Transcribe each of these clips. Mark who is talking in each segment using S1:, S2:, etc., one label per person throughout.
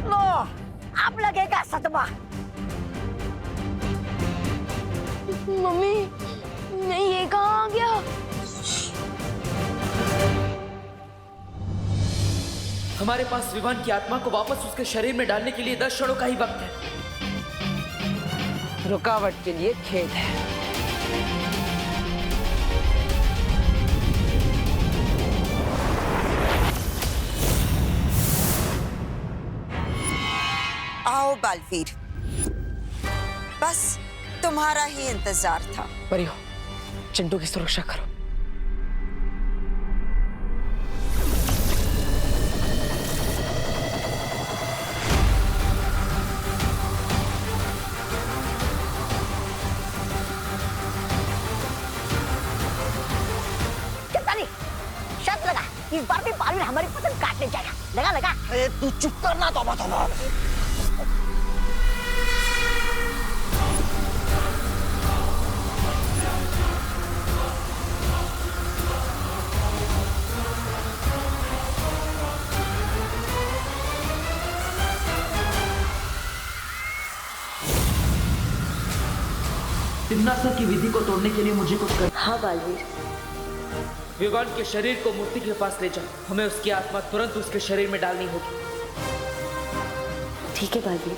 S1: लो, अब लगेगा सदमा।
S2: मम्मी, नहीं ये कहाँ आ गया?
S3: हमारे पास विवान की आत्मा को वापस उसके शरीर में डालने के लिए 10 क्षणों का ही वक्त है।
S1: रुकावट के लिए खेद है।
S4: आओ बालवीर, बस तुम्हारा ही इंतजार था।
S1: परियो, चिंटू की सुरक्षा करो। शर्त लगा, इस बार भी बालवीर हमारी पसंद काटने जाएगा। लगा लगा।
S5: अरे तू चुप करना, तौबा तौबा।
S3: तिम्नासा की विधि को तोड़ने के लिए मुझे कुछ कर।
S2: हाँ बालवीर।
S3: विवान के शरीर को मूर्ति के पास ले जाओ। हमें उसकी आत्मा तुरंत उसके शरीर में डालनी होगी।
S2: ठीक है बालवीर।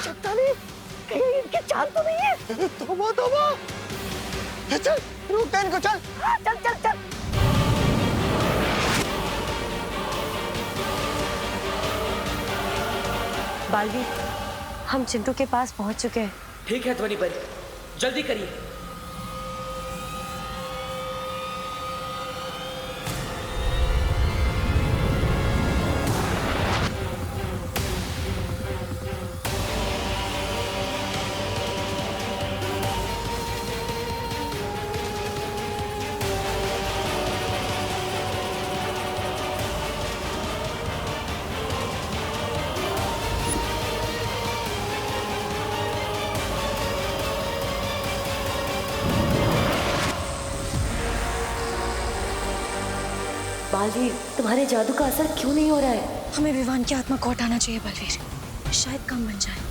S1: शक्तानी, कहीं इनके चाल तो नहीं है?
S5: तौबा तौबा। चल, रुक इनको, चल।
S1: हाँ, चल चल चल।
S2: बालवीर, हम चिंटू के पास पहुंच चुके हैं।
S3: ठीक है ध्वनि परी, जल्दी करिए।
S2: बालवीर, तुम्हारे जादू का असर क्यों नहीं हो रहा है? हमें विवान की आत्मा को हटाना चाहिए बालवीर, शायद काम बन जाए।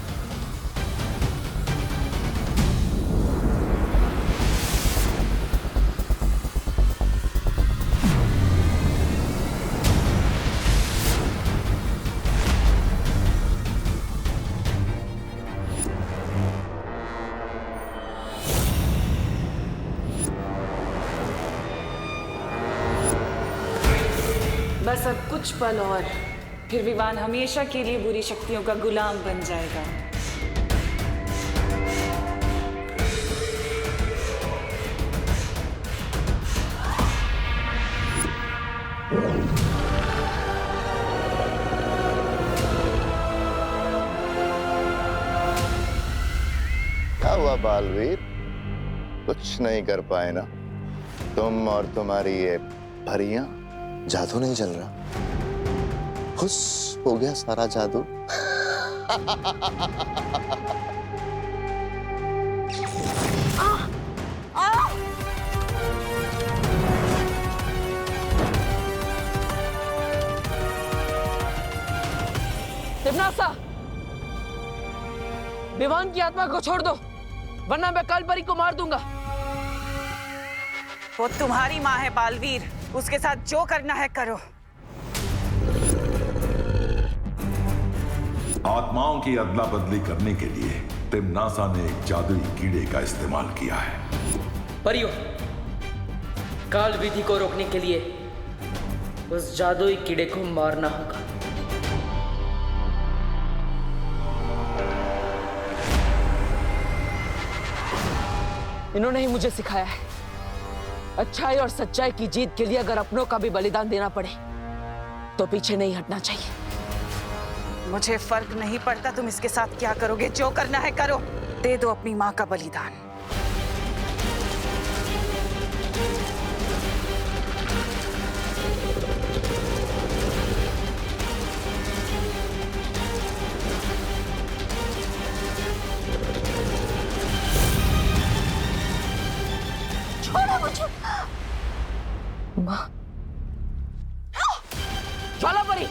S6: बस अब कुछ पल और, फिर विवान हमेशा के लिए बुरी शक्तियों का गुलाम बन जाएगा।
S7: क्या हुआ बालवीर? कुछ नहीं कर पाए ना तुम और तुम्हारी ये परियां?
S5: जादू नहीं चल रहा, खुश हो गया सारा जादू।
S1: तिम्नासा, विवान की आत्मा को छोड़ दो, वरना मैं कालपरी को मार दूंगा।
S6: वो तुम्हारी माँ है बालवीर, उसके साथ जो करना है करो।
S8: आत्माओं की अदला बदली करने के लिए तिम्नासा ने एक जादुई कीड़े का इस्तेमाल किया है।
S3: परियो, काल विधि को रोकने के लिए उस जादुई कीड़े को मारना होगा।
S1: इन्होंने ही मुझे सिखाया है, अच्छाई और सच्चाई की जीत के लिए अगर अपनों का भी बलिदान देना पड़े तो पीछे नहीं हटना चाहिए।
S6: मुझे फर्क नहीं पड़ता तुम इसके साथ क्या करोगे, जो करना है करो। दे दो अपनी माँ का बलिदान।
S2: छोड़ो मुझे।
S1: माँ, ज्वाला परी।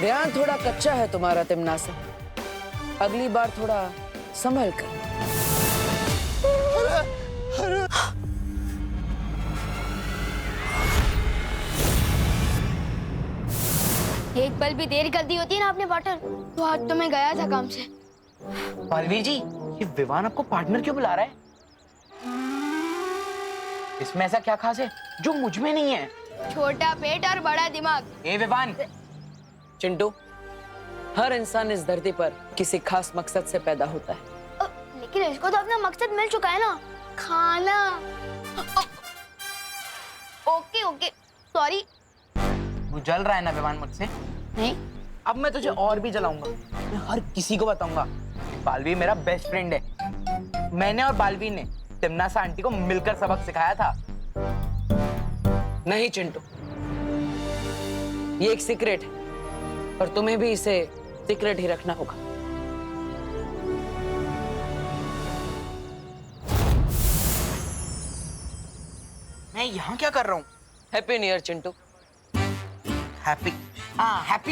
S1: ध्यान थोड़ा कच्चा है तुम्हारा तिमनासा, अगली बार थोड़ा संभल कर।
S9: एक पल भी देर कर दी होती है ना आपने पार्टनर, तो आज तो मैं गया था काम से।
S3: बालवीर जी, ये विवान आपको पार्टनर क्यों बुला रहा है? इसमें ऐसा क्या खास है जो मुझ में नहीं है?
S9: छोटा पेट और बड़ा दिमाग।
S3: ए विवान।
S1: चिंटू, हर इंसान इस धरती पर किसी खास मकसद से पैदा होता है।
S9: लेकिन इसको तो अपना मकसद मिल चुका है ना, खाना। Okay okay, sorry.
S3: तू जल रहा है ना विवान मुझसे?
S9: नहीं।
S3: अब मैं तुझे और भी जलाऊंगा। मैं हर किसी को बताऊंगा। बालवीर मेरा बेस्ट फ्रेंड है। मैंने और बालवीर ने तिमनासा आंटी को मिलकर सबक सिखाया था।
S1: नहीं चिंटू, ये एक सीक्रेट है और तुम्हें भी इसे सीक्रेट ही रखना होगा।
S3: मैं यहाँ क्या कर रहा हूँ?
S1: Happy new year Chintu.
S3: Happy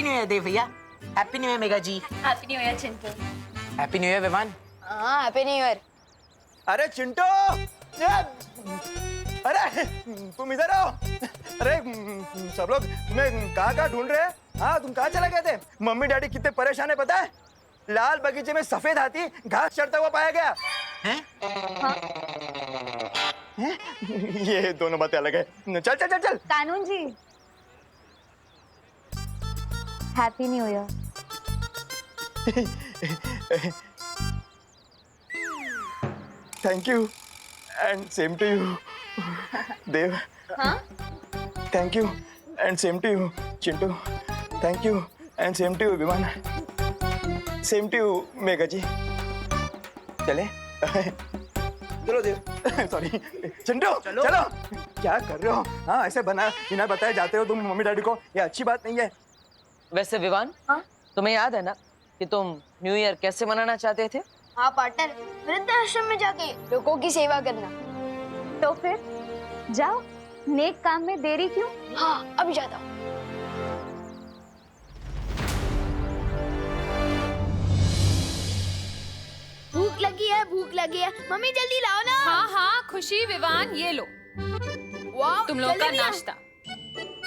S3: new year Dev भैया। Happy new year Megha ji.
S9: Happy new year Chintu.
S3: Happy new year Vivaan.
S9: हाँ, हैप्पी न्यू ईयर।
S10: अरे चिंटू, अरे तुम इधर आओ। अरे सब लोग तुम्हें कहाँ ढूंढ रहे हैं? हाँ, तुम कहाँ चले गए थे? मम्मी डैडी कितने परेशान है पता है? लाल बगीचे में सफेद हाथी घास चढ़ता हुआ पाया गया है। हाँ? ये दोनों बातें अलग है। चल चल चल चल।
S9: कानून जी, happy new year.
S10: Thank you and same to you Dev.
S9: हाँ?
S10: Thank you and same to you Chintu. Thank you and same to you Viman. Same to you Megha ji. चले चलो देव। सॉरी चिंटू, चलो क्या कर रहे हो? हाँ, ऐसे बिना बताए जाते हो तुम मम्मी डैडी को, ये अच्छी बात नहीं है।
S1: वैसे विवान,
S9: हाँ?
S1: तुम्हें याद है ना कि तुम न्यू ईयर कैसे मनाना चाहते थे?
S9: हाँ पार्टनर, वृद्धाश्रम में जाके लोगों की सेवा करना।
S2: तो फिर जाओ, नेक काम में देरी क्यों?
S9: हाँ, अभी जाता हूँ। भूख लगी है, मम्मी जल्दी लाओ ना।
S6: हाँ हाँ खुशी, विवान, ये लो
S9: वाह,
S6: तुम लोग का नाश्ता।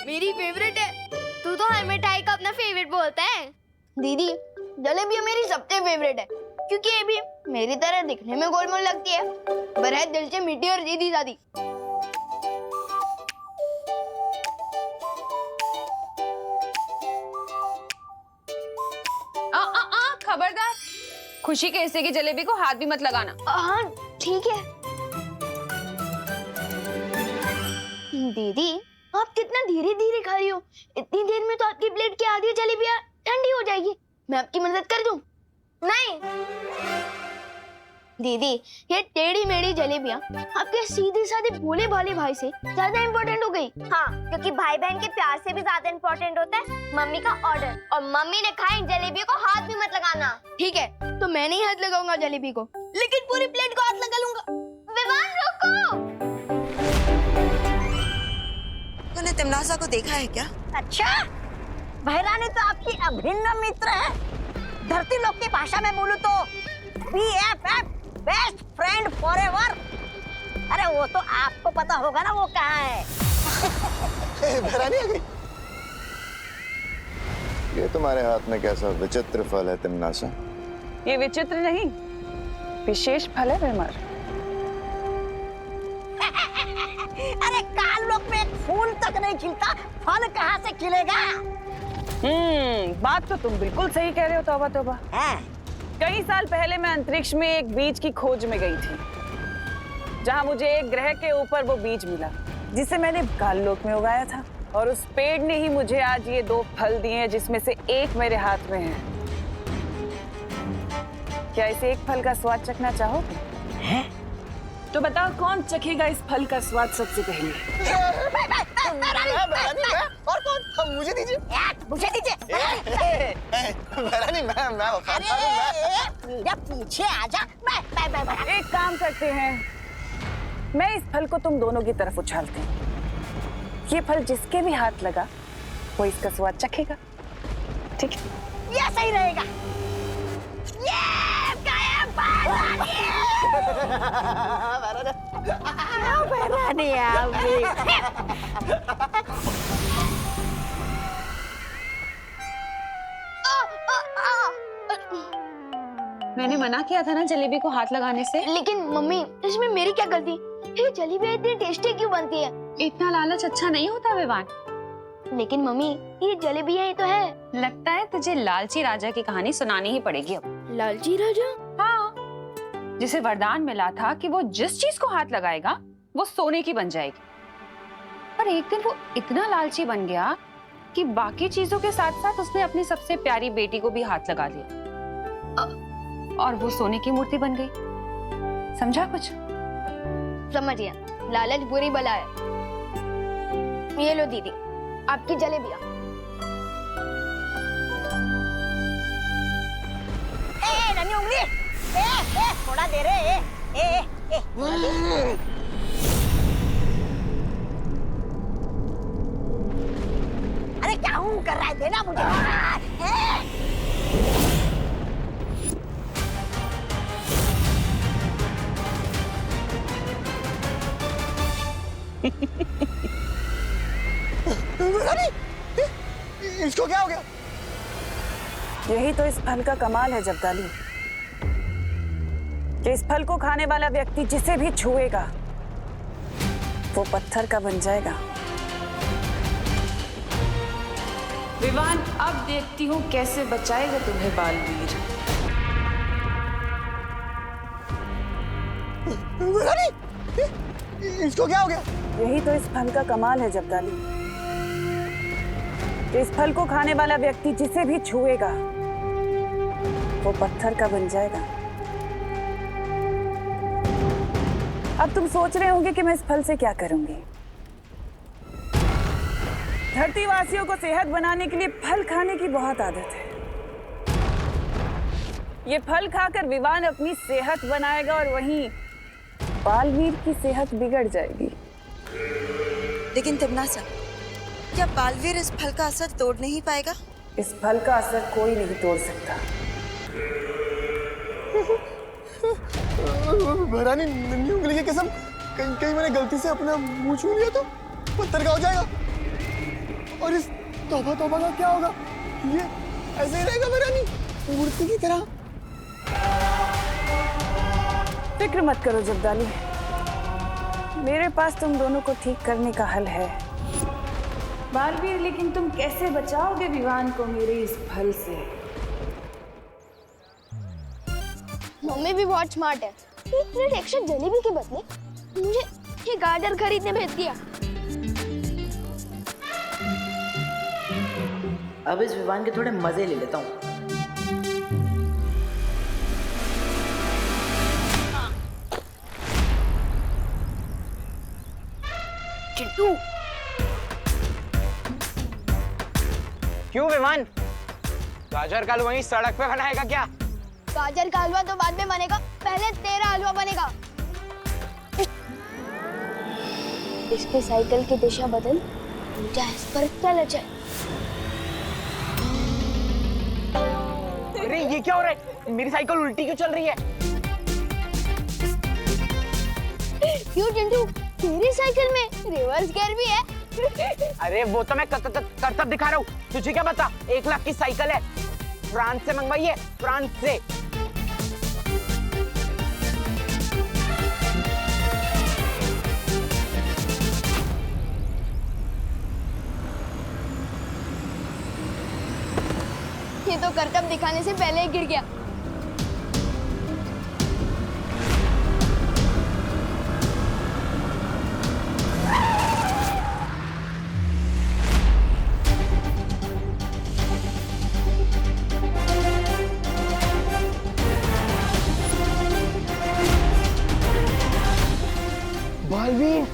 S9: मेरी फेवरेट है। तू तो हर मिठाई का अपना फेवरेट बोलता है। दीदी, जलेबी मेरी सबसे फेवरेट है क्योंकि ये भी मेरी तरह दिखने में गोलमोल लगती है, पर है दिल से मीठी और सीधी सादी।
S6: खबरदार, खुशी के हिस्से की जलेबी को हाथ भी मत लगाना।
S9: हाँ ठीक है। दीदी, आप कितना धीरे धीरे खा रही हो। इतनी देर में तो आपकी प्लेट की आधी जलेबियां ठंडी हो जाएगी। मैं आपकी मदद कर दूं? नहीं, दीदी, ये टेढ़ी मेढ़ी जलेबियाँ आपके सीधे साधे भोले भाले भाई से ज्यादा इम्पोर्टेंट हो गई।
S11: हाँ, क्योंकि भाई बहन के प्यार से भी ज्यादा इम्पोर्टेंट होता है मम्मी का ऑर्डर। और मम्मी ने कहा इन जलेबियों को हाथ भी मत लगाना।
S9: ठीक है, तो मैं नहीं हाथ लगाऊंगा जलेबी को, लेकिन पूरी प्लेट को हाथ लगा लूंगा।
S11: विवान रुको।
S4: तूने तिमनासा को देखा है क्या?
S12: अच्छा, भैरानी तो आपकी अभिन्न मित्र है। धरती लोक की भाषा में बोलूं तो BFF, बेस्ट फ्रेंड फॉरएवर। अरे वो तो आपको पता होगा ना वो कहाँ है।
S5: भैरानी आ गई। ये तुम्हारे हाथ में कैसा विचित्र फल है तिमनासा?
S6: ये विचित्र नहीं, विशेष फल है विमर।
S12: अरे काल लोक में एक फूल तक नहीं खिलता, फल कहाँ से खिलेगा?
S6: बात तो तुम बिल्कुल सही कह रहे हो तौबा तौबा। कई साल पहले मैं अंतरिक्ष में एक बीज की खोज में गई थी, जहां मुझे एक ग्रह के ऊपर वो बीज मिला जिसे मैंने काल लोक में उगाया था। और उस पेड़ ने ही मुझे आज ये 2 फल दिए हैं, जिसमें से एक मेरे हाथ में है। क्या इस एक फल का स्वाद चखना चाहोगे? तो बताओ कौन चखेगा इस फल का स्वाद सबसे पहले?
S10: और कौन? मुझे दीजिए।
S12: मुझे दीजिए।
S10: भैरानी मैं
S12: मेरा पीछे आजा। मैं
S6: एक काम करते हैं, मैं इस फल को तुम दोनों की तरफ उछालती हूँ। ये फल जिसके भी हाथ लगा वो इसका स्वाद चखेगा, ठीक है?
S12: ये सही रहेगा। भैरानी आ गई।
S2: मैंने मना किया था ना जलेबी को हाथ लगाने से।
S9: लेकिन मम्मी, इसमें मेरी क्या गलती? ये जलेबी इतनी टेस्टी क्यों बनती है?
S2: इतना लालच अच्छा नहीं होता विवान।
S9: लेकिन मम्मी, ये जलेबियाँ ही तो है।
S2: लगता है तुझे लालची राजा की कहानी सुनानी ही पड़ेगी अब।
S9: लालची राजा?
S2: हाँ, जिसे वरदान मिला था कि वो जिस चीज को हाथ लगाएगा वो सोने की बन जाएगी। पर एक दिन वो इतना लालची बन गया कि बाकी चीजों के साथ साथ उसने अपनी सबसे प्यारी बेटी को भी हाथ लगा दिया और वो सोने की मूर्ति बन गई। समझा कुछ?
S9: समझ गया, लालच बुरी बला है। ये लो दीदी, आपकी जलेबियाँ।
S12: नन्ही उंगली, थोड़ा दे रे। अरे क्या हूँ कर रहा है? देना मुझे।
S10: इसको क्या हो गया?
S6: यही तो इस फल का कमाल है जब्दाली, कि इस फल को खाने वाला व्यक्ति जिसे भी छुएगा वो पत्थर का बन जाएगा। विवान, अब देखती हूँ कैसे बचाएगा तुम्हें बालवीर।
S10: इसको क्या हो गया?
S6: यही तो इस फल का कमाल है जब्दाली, कि इस फल को खाने वाला व्यक्ति जिसे भी छुएगा वो पत्थर का बन जाएगा। अब तुम सोच रहे होंगे कि मैं इस फल से क्या करूंगी। धरती वासियों को सेहत बनाने के लिए फल खाने की बहुत आदत है। ये फल खाकर विवान अपनी सेहत बनाएगा और वहीं बालवीर की सेहत बिगड़ जाएगी।
S4: लेकिन तिमनासा, क्या बालवीर इस फल का असर तोड़ नहीं पाएगा?
S6: इस फल का असर कोई नहीं तोड़ सकता।
S10: भैरानी, नन्ही उंगली की कसम, कहीं मैंने गलती से अपना मुंह छू लिया तो पत्थर का हो जाएगा। और इस तौबा तौबा का क्या होगा? ये ऐसे ही रहेगा भैरानी, मूर्ति की तरह।
S6: फिक्र मत करो जब्दाली, मेरे पास तुम दोनों को ठीक करने का हल है। बालवीर, लेकिन तुम कैसे बचाओगे विवान को मेरे इस फल से?
S9: मम्मी भी बहुत स्मार्ट है। एक प्लेट एक्स्ट्रा जलेबी के बदले मुझे ये गाजर खरीदने भेज दिया।
S3: अब इस विवान के थोड़े मजे ले लेता हूँ।
S12: चिंटू।
S3: क्यों विमान? गाजर का हलवा वहीं सड़क पे बनाएगा क्या?
S9: गाजर का हलवा तो बाद में बनेगा, पहले तेरा हलवा बनेगा। इसके साइकिल की दिशा बदल, ऊंचा इस पर चले जाए।
S3: अरे ये क्या हो रहा है? मेरी साइकिल उल्टी क्यों चल रही है?
S9: क्यों चिंटू, तेरी साइकिल में रिवर्स गियर भी है?
S3: अरे वो तो मैं करतब दिखा रहा हूँ, तुझे क्या पता? 1 लाख की साइकिल है, फ्रांस से मंगवाई है, फ्रांस से।
S9: ये तो करतब दिखाने से पहले ही गिर गया।
S3: बालवीर,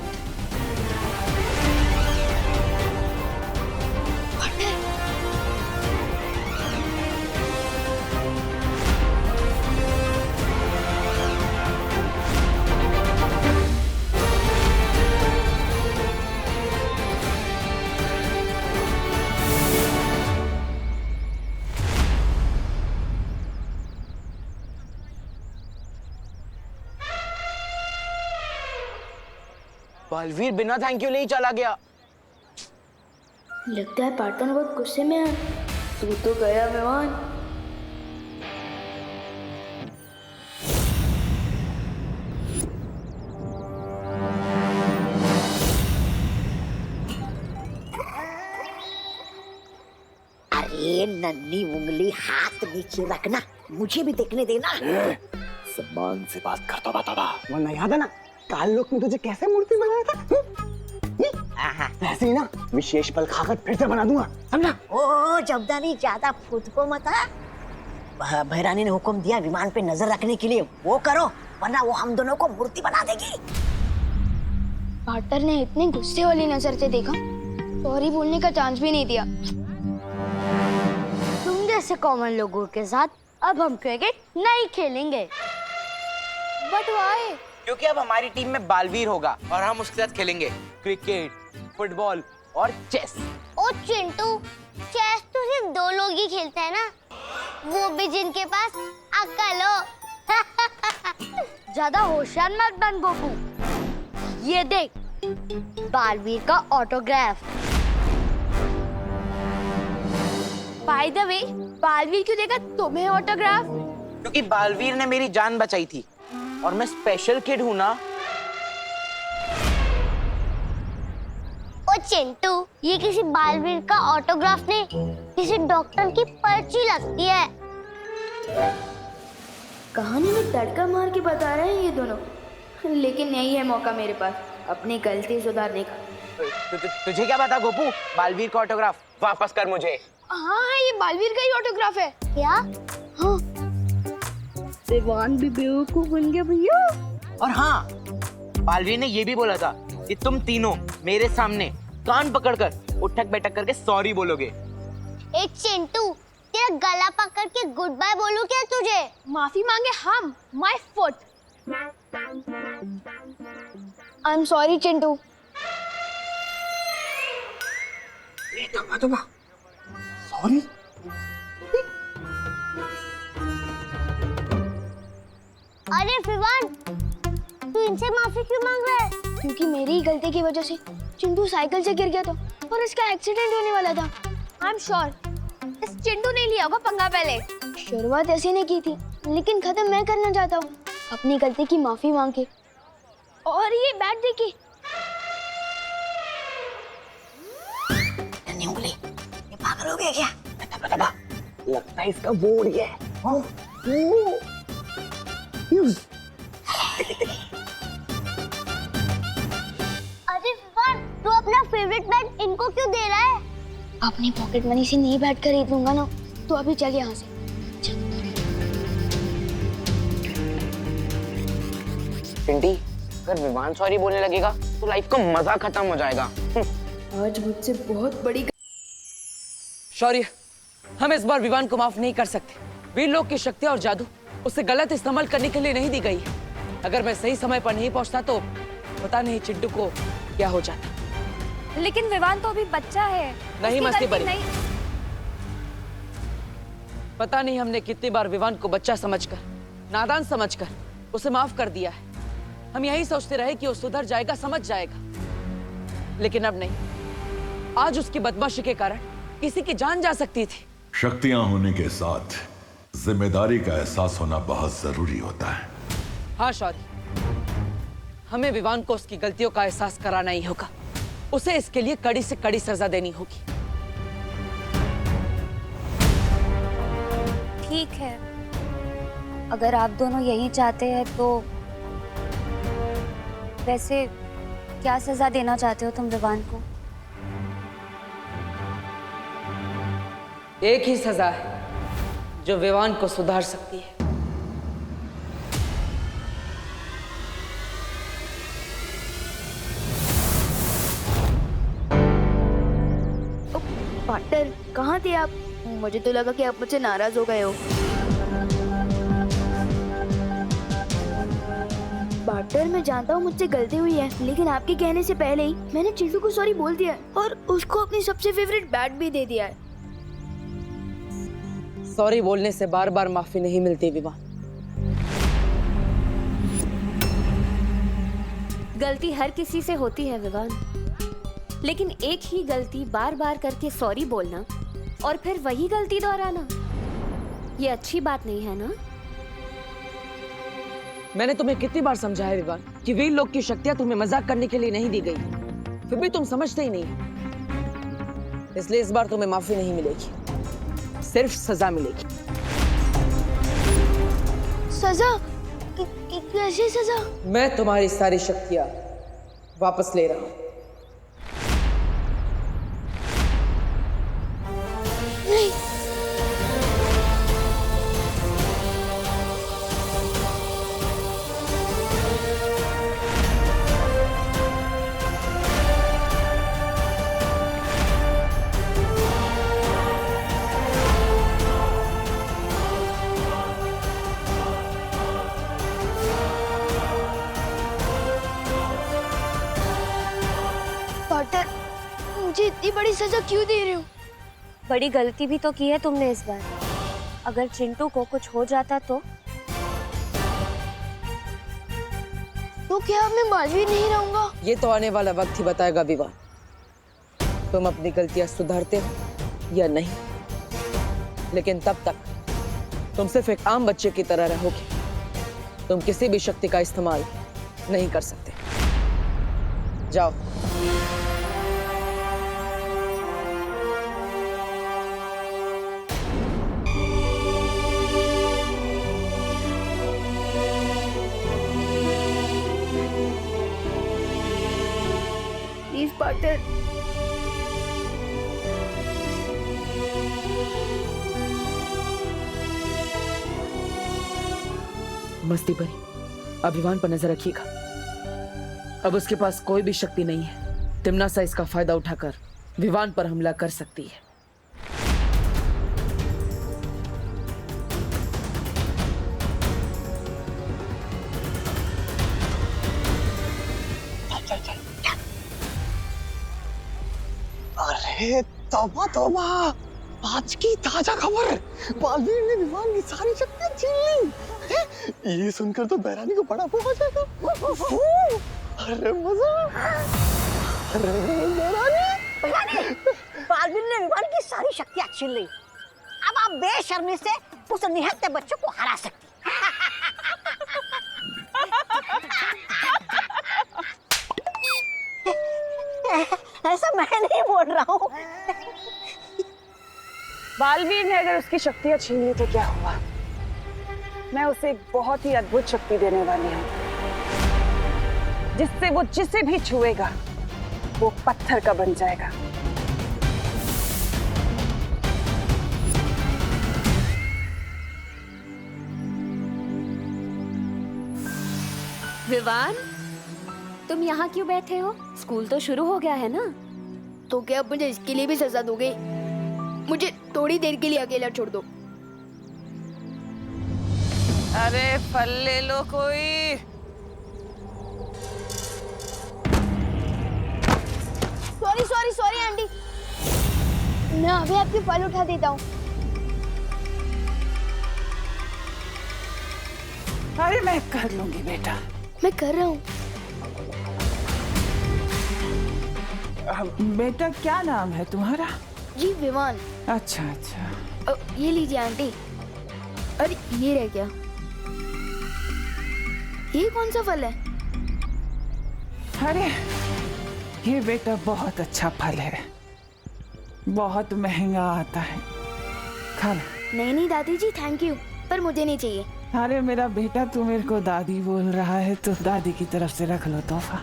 S3: बालवीर बिना थैंक यू ले ही चला गया।
S9: लगता है पार्टनर बहुत गुस्से में है। तू तो गया मेहमान।
S12: अरे नन्ही उंगली हाथ नीचे रखना, मुझे भी देखने देना।
S10: सम्मान से बात करता बताबा, वरना याद है ना काल लोक में तुझे कैसे मूर्ति बनाया था? ऐसे ही ना विशेष पल खाकर फिर से बना दूंगा, समझा?
S12: ओ जबदानी, ज्यादा खुद को मत। भैरानी ने हुक्म दिया विमान पे नजर रखने के लिए, वो करो, वरना वो हम दोनों को मूर्ति बना देगी।
S9: पार्टनर ने इतनी गुस्से वाली नजर से देखा, सॉरी बोलने का चांस भी नहीं दिया।
S11: तुम जैसे कॉमन लोगों के साथ अब हम क्रिकेट नहीं खेलेंगे।
S9: But why?
S3: क्योंकि अब हमारी टीम में बालवीर होगा और हम उसके साथ खेलेंगे क्रिकेट, फुटबॉल और चेस।
S11: ओ चिंटू, चेस तो सिर्फ 2 लोग ही खेलते हैं ना, वो भी जिनके पास अक्ल हो। ज्यादा होशियार मत बन गोपू। ये देख, बालवीर का autograph.
S9: By the way, Baalveer क्यों देगा तुम्हें ऑटोग्राफ?
S3: क्योंकि बालवीर ने मेरी जान बचाई थी और मैं स्पेशल किड हूँ ना।
S11: ओ चिंटू, ये किसी बालवीर का ऑटोग्राफ नहीं, किसी डॉक्टर की पर्ची लगती है।
S9: कहानी में तड़का मार के बता रहे हैं ये दोनों, लेकिन यही है मौका मेरे पास अपनी गलती सुधारने का।
S3: तुझे क्या पता गोपू? बालवीर का ऑटोग्राफ वापस कर मुझे।
S9: हाँ, ये बालवीर का ही ऑटोग्राफ है।
S11: क्या?
S9: हाँ, देवान भी बेवकूफ बन गया भैया।
S3: और हाँ, बालवीर ने ये भी बोला था कि तुम तीनों मेरे सामने कान पकड़कर उठक बैठक करके सॉरी बोलोगे।
S11: ए चिंटू, तेरा गला पकड़ के गुड बाय बोलूं क्या तुझे?
S9: माफी मांगे हम, my foot. I am sorry Chintu.
S10: Sorry?
S11: अरे फिवान, तू इनसे माफी क्यों मांग रहा है?
S9: क्योंकि मेरी ही गलती की वजह से चिंटू साइकिल से गिर गया था और इसका एक्सीडेंट होने वाला था। आई एम श्योर इस चिंटू ने लिया होगा पंगा पहले। शुरुआत ऐसी नहीं की थी, लेकिन खत्म मैं करना चाहता हूँ अपनी गलती की माफी मांग के। और ये बैट देखिए।
S12: नन्ही उंगली, ये पागल हो गया क्या?
S10: बताबा, लगता है इसका बोर्ड है।
S11: अरे फिवान, तू अपना फेवरेट बैट इनको क्यों दे रहा है?
S9: अपनी पॉकेट मनी से नहीं बैट खरीद लूंगा ना, तो अभी चल यहाँ से।
S3: पिंटी, अगर विवान सॉरी बोलने लगेगा तो लाइफ का मजा खत्म हो जाएगा।
S13: आज मुझसे बहुत बड़ी
S1: शौर्य, हम इस बार विवान को माफ नहीं कर सकते। वीर लोग की शक्ति और जादू उसे गलत इस्तेमाल करने के लिए नहीं दी गई है। अगर मैं सही समय पर नहीं पहुंचता तो पता नहीं चिंटू को क्या हो जाता।
S2: लेकिन विवान तो अभी बच्चा है।
S1: नहीं
S2: उसकी
S1: मस्ती
S2: गलती
S1: बड़ी। पता नहीं हमने कितनी बार विवान को बच्चा समझकर, नादान समझकर उसे माफ कर दिया है। हम यही सोचते रहे कि वो सुधर जाएगा, समझ जाएगा, लेकिन अब नहीं। आज उसकी बदमाशी के कारण किसी की जान जा सकती थी।
S8: शक्तियां होने के साथ जिम्मेदारी का एहसास होना बहुत जरूरी होता है।
S1: हाँ शौर्य, हमें विवान को उसकी गलतियों का एहसास कराना ही होगा। उसे इसके लिए कड़ी से कड़ी सजा देनी होगी।
S2: ठीक है, अगर आप दोनों यही चाहते हैं तो वैसे क्या सजा देना चाहते हो तुम विवान को?
S1: एक ही सजा है जो विवान को सुधार सकती है।
S9: पार्टनर, कहाँ थे आप? मुझे तो लगा कि आप मुझसे नाराज हो गए हो। पार्टनर, मैं जानता हूँ मुझसे गलती हुई है, लेकिन आपके कहने से पहले ही मैंने चिंटू को सॉरी बोल दिया है और उसको अपनी सबसे फेवरेट बैट भी दे दिया है।
S1: सॉरी बोलने से बार बार माफी नहीं मिलती विवान।
S2: गलती हर किसी से होती है विवान, लेकिन एक ही गलती बार बार करके सॉरी बोलना और फिर वही गलती दोहराना, ये अच्छी बात नहीं है ना?
S1: मैंने तुम्हें कितनी बार समझाया विवान कि वीर लोग की शक्तियां तुम्हें मजाक करने के लिए नहीं दी गई, फिर भी तुम समझते ही नहीं। इसलिए इस बार तुम्हें माफी नहीं मिलेगी, सिर्फ सजा मिलेगी।
S9: सजा? कैसी सजा?
S1: मैं तुम्हारी सारी शक्तियां वापस ले रहा हूं।
S9: नहीं। पार्टनर, मुझे इतनी बड़ी सजा क्यों दे रहे हो?
S2: बड़ी गलती भी तो की है तुमने इस बार। अगर चिंटू को कुछ हो जाता तो
S9: क्या मैं बालवीर नहीं रहूंगा?
S1: ये तो आने वाला वक्त ही बताएगा विवान, तुम अपनी गलतियां सुधारते हो या नहीं। लेकिन तब तक तुम सिर्फ एक आम बच्चे की तरह रहोगे। तुम किसी भी शक्ति का इस्तेमाल नहीं कर सकते। जाओ।
S9: Please partner.
S1: मस्ती भरी, अभिमान पर नजर रखिएगा। अब उसके पास कोई भी शक्ति नहीं है। तिम्नासा इसका फायदा उठाकर विवान पर हमला कर सकती है।
S10: अरे तौबा तौबा, आज की ताजा खबर, बालवीर ने विवान की सारी शक्तियां छीन ली। ये सुनकर तो बैरानी को बड़ा वो हो जाएगा। अरे मजा। अरे बैरानी,
S12: बालवीर ने विवान की सारी शक्तियां छीन ली। अब आप बेशर्मी से उस निहत्थे बच्चे को हरा सकती। ऐसा मैं नहीं बोल रहा हूँ।
S6: बालवीर ने अगर उसकी शक्तियां छीन ली तो क्या हुआ? मैं उसे एक बहुत ही अद्भुत शक्ति देने वाली हूँ, जिससे वो जिसे भी छुएगा वो पत्थर का बन जाएगा।
S2: विवान,
S13: तुम यहाँ क्यों बैठे हो? स्कूल तो शुरू हो गया है ना।
S9: तो क्या आप मुझे इसके लिए भी सजा दोगे? मुझे थोड़ी देर के लिए अकेला छोड़ दो।
S6: अरे फल ले लो कोई।
S9: सॉरी सॉरी सॉरी आंटी, मैं अभी आपके फल उठा देता हूँ।
S6: अरे मैं कर लूंगी बेटा।
S9: मैं कर रहा हूँ।
S6: बेटा क्या नाम है तुम्हारा?
S9: जी विमान।
S6: अच्छा अच्छा।
S9: ये लीजिए आंटी। अरे ये रह गया। ये कौन सा फल है?
S6: अरे ये बेटा बहुत अच्छा फल है, बहुत महंगा आता है, खा लो।
S9: नहीं नहीं दादी जी थैंक यू, पर मुझे नहीं चाहिए।
S6: अरे मेरा बेटा तू मेरे को दादी बोल रहा है तो दादी की तरफ से रख लो तोहफा,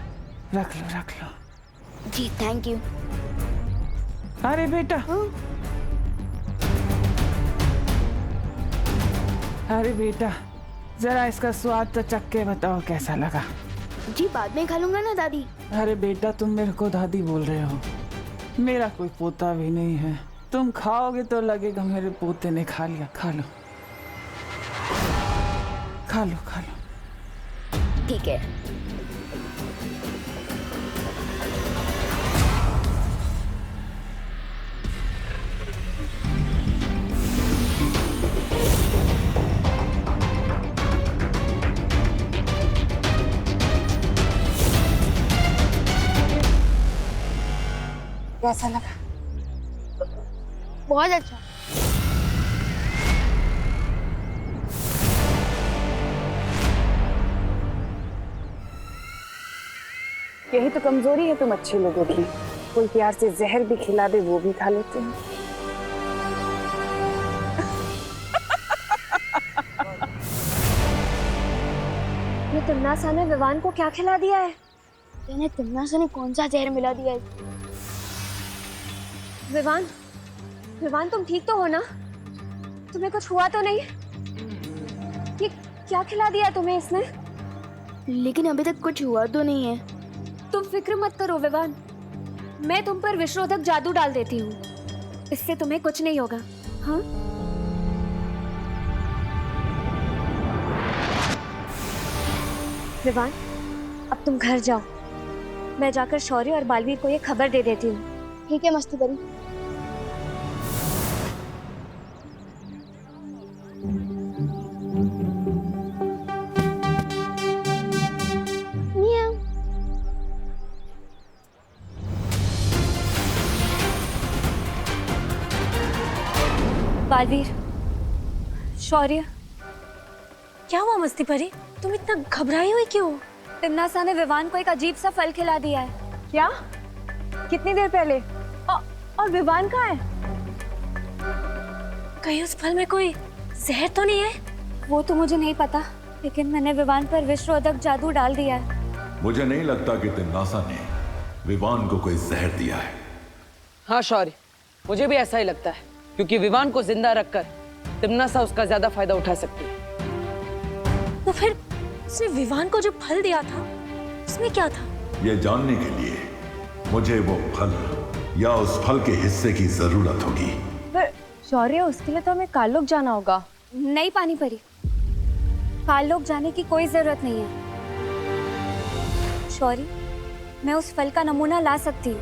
S6: रख लो रख लो।
S9: जी थैंक यू।
S6: अरे बेटा अरे बेटा जरा इसका स्वाद तो चख के बताओ कैसा लगा।
S9: जी बाद में खा लूंगा ना दादी।
S6: अरे बेटा तुम मेरे को दादी बोल रहे हो, मेरा कोई पोता भी नहीं है, तुम खाओगे तो लगेगा मेरे पोते ने खा लिया। खा लो खा लो खा लो।
S9: ठीक है।
S2: कैसा लगा?
S9: बहुत अच्छा।
S6: यही तो कमजोरी है तुम अच्छे लोगों की, कोई प्यार से जहर भी खिला दे वो भी खा लेते हैं।
S13: ये तिमनासा ने विवान को क्या खिला दिया है?
S9: यानी तिमनासा ने कौन सा जहर मिला दिया है?
S13: विवान, विवान तुम ठीक तो हो ना? तुम्हें कुछ हुआ तो नहीं? ये क्या खिला दिया तुम्हें इसने?
S9: लेकिन अभी तक कुछ हुआ तो नहीं है।
S13: तुम फिक्र मत करो विवान, मैं तुम पर विषरोधक जादू डाल देती हूँ, इससे तुम्हें कुछ नहीं होगा। हाँ? विवान, अब तुम घर जाओ, मैं जाकर शौर्य और बालवीर को ये खबर दे देती हूँ।
S9: ठीक है मस्ती करी।
S13: बालवीर, शौर्य, क्या हुआ मस्ती परी? तुम इतना घबराई हुई क्यों? तिमनासा ने विवान को एक अजीब सा फल खिला दिया है। क्या? कितनी देर पहले? और विवान कहाँ है? कहीं उस फल में कोई जहर तो नहीं है? वो तो मुझे नहीं पता, लेकिन मैंने विवान पर विषरोधक जादू डाल दिया है।
S8: मुझे नहीं लगता कि तिमनासा ने विवान को कोई जहर दिया है।
S1: हाँ शौर्य, मुझे भी ऐसा ही लगता है, क्योंकि विवान को जिंदा रखकर तिमनासा उसका ज्यादा फायदा उठा सकती है।
S13: तो फिर उसने विवान को जो फल दिया था उसमें क्या था?
S8: ये जानने के लिए मुझे वो फल या उस फल के हिस्से की जरूरत होगी।
S13: पर शौर्य, उसके लिए तो हमें कालोक जाना होगा। नहीं पानी परी, कालोक जाने की कोई जरूरत नहीं है। शौर्य, मैं उस फल का नमूना ला सकती हूँ।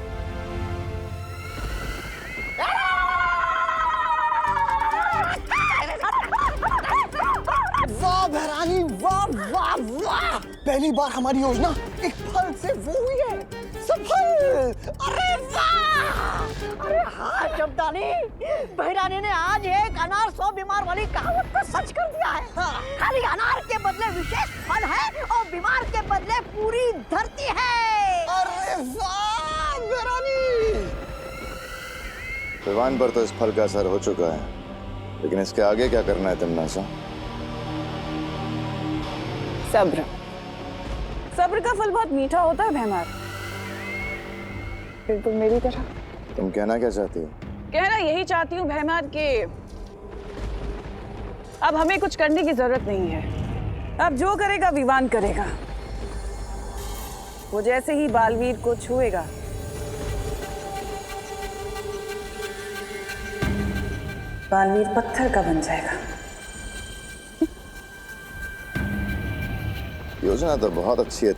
S10: वाह बहरानी, वाह वाह वाह! पहली बार हमारी योजना एक फल से वो हुई है सफल। अरे वाह!
S12: अरे हाँ चमदानी, बहरानी ने आज एक अनार 100 बीमार वाली कहावत को सच कर दिया है। खाली अनार के बदले विशेष फल है और बीमार के बदले पूरी धरती है।
S10: अरे वाह बहरानी!
S7: विवान पर तो इस फल का असर हो चुका है, लेकिन इसके आगे क्या करना है तिमनासा?
S6: सब्र। सब्र का फल बहुत मीठा होता है भैमार। बिल्कुल मेरी तरह।
S7: तुम कहना क्या चाहती हो?
S6: कहना यही चाहती हूँ भैमार कि अब हमें कुछ करने की जरूरत नहीं है। अब जो करेगा विवान करेगा। वो जैसे ही बालवीर को छुएगा बालवीर पत्थर का बन जाएगा।
S7: योजना तो बहुत अच्छी है